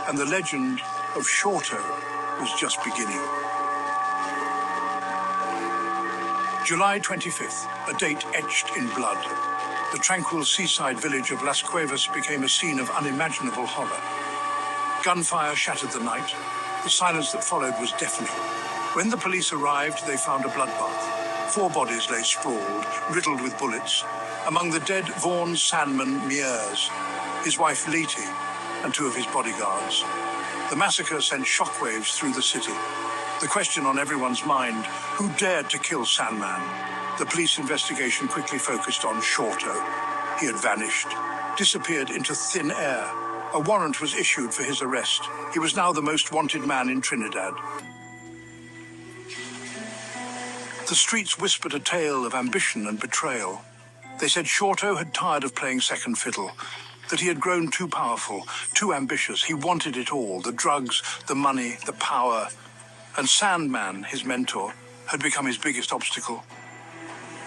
and the legend of Shorto was just beginning. July 25th, a date etched in blood. The tranquil seaside village of Las Cuevas became a scene of unimaginable horror. Gunfire shattered the night. The silence that followed was deafening. When the police arrived, they found a bloodbath. 4 bodies lay sprawled, riddled with bullets. Among the dead, Vaughan Sandman Mears, his wife Letty, and 2 of his bodyguards. The massacre sent shockwaves through the city. The question on everyone's mind, who dared to kill Sandman? The police investigation quickly focused on Shorto. He had vanished, disappeared into thin air. A warrant was issued for his arrest. He was now the most wanted man in Trinidad. The streets whispered a tale of ambition and betrayal. They said Shorto had tired of playing second fiddle, that he had grown too powerful, too ambitious. He wanted it all, the drugs, the money, the power. And Sandman, his mentor, had become his biggest obstacle.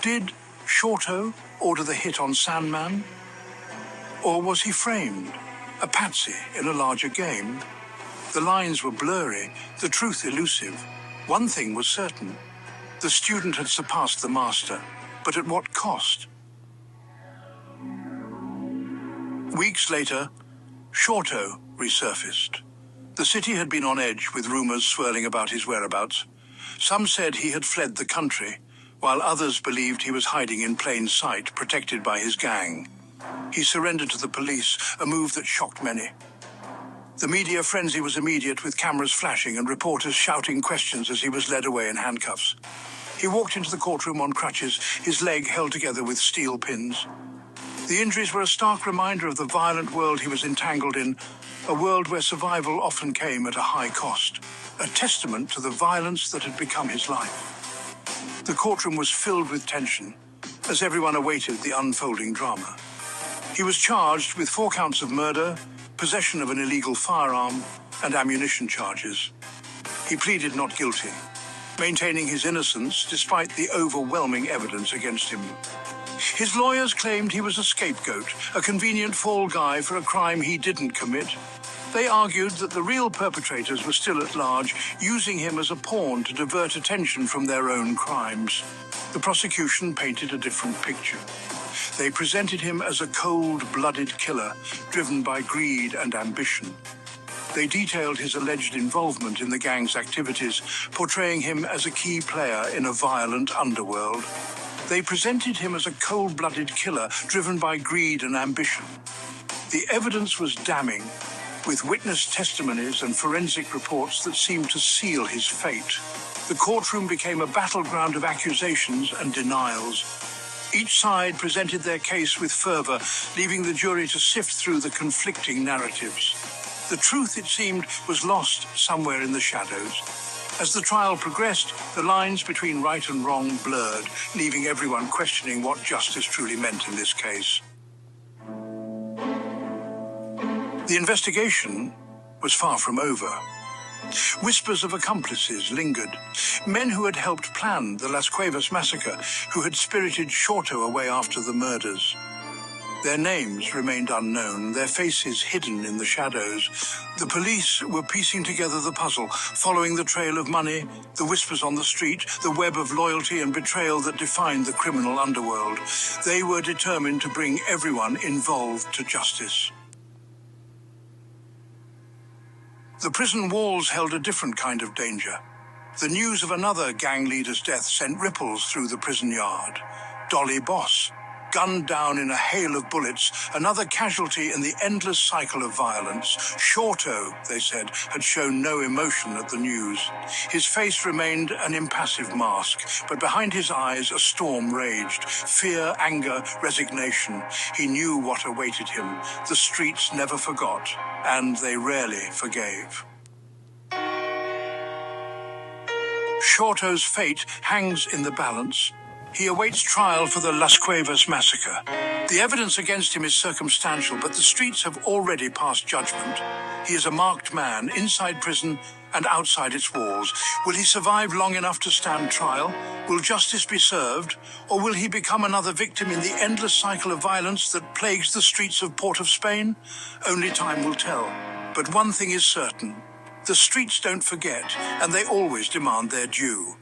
Did Shorto order the hit on Sandman? Or was he framed, a patsy in a larger game? The lines were blurry, the truth elusive. One thing was certain. The student had surpassed the master, but at what cost? Weeks later, Shorto resurfaced. The city had been on edge with rumors swirling about his whereabouts. Some said he had fled the country, while others believed he was hiding in plain sight, protected by his gang. He surrendered to the police, a move that shocked many. The media frenzy was immediate, with cameras flashing and reporters shouting questions as he was led away in handcuffs. He walked into the courtroom on crutches, his leg held together with steel pins. The injuries were a stark reminder of the violent world he was entangled in, a world where survival often came at a high cost, a testament to the violence that had become his life. The courtroom was filled with tension, as everyone awaited the unfolding drama. He was charged with 4 counts of murder, possession of an illegal firearm, and ammunition charges. He pleaded not guilty, maintaining his innocence despite the overwhelming evidence against him. His lawyers claimed he was a scapegoat, a convenient fall guy for a crime he didn't commit. They argued that the real perpetrators were still at large, using him as a pawn to divert attention from their own crimes. The prosecution painted a different picture. They presented him as a cold-blooded killer, driven by greed and ambition. They detailed his alleged involvement in the gang's activities, portraying him as a key player in a violent underworld. They presented him as a cold-blooded killer, driven by greed and ambition. The evidence was damning, with witness testimonies and forensic reports that seemed to seal his fate. The courtroom became a battleground of accusations and denials. Each side presented their case with fervor, leaving the jury to sift through the conflicting narratives. The truth, it seemed, was lost somewhere in the shadows. As the trial progressed, the lines between right and wrong blurred, leaving everyone questioning what justice truly meant in this case. The investigation was far from over. Whispers of accomplices lingered. Men who had helped plan the Las Cuevas massacre, who had spirited Shorto away after the murders. Their names remained unknown, their faces hidden in the shadows. The police were piecing together the puzzle, following the trail of money, the whispers on the street, the web of loyalty and betrayal that defined the criminal underworld. They were determined to bring everyone involved to justice. The prison walls held a different kind of danger. The news of another gang leader's death sent ripples through the prison yard. Dolly Boss, gunned down in a hail of bullets, another casualty in the endless cycle of violence. Shorto, they said, had shown no emotion at the news. His face remained an impassive mask, but behind his eyes a storm raged. Fear, anger, resignation. He knew what awaited him. The streets never forgot, and they rarely forgave. Shorto's fate hangs in the balance. He awaits trial for the Las Cuevas massacre. The evidence against him is circumstantial, but the streets have already passed judgment. He is a marked man, inside prison and outside its walls. Will he survive long enough to stand trial? Will justice be served? Or will he become another victim in the endless cycle of violence that plagues the streets of Port of Spain? Only time will tell. But one thing is certain. The streets don't forget, and they always demand their due.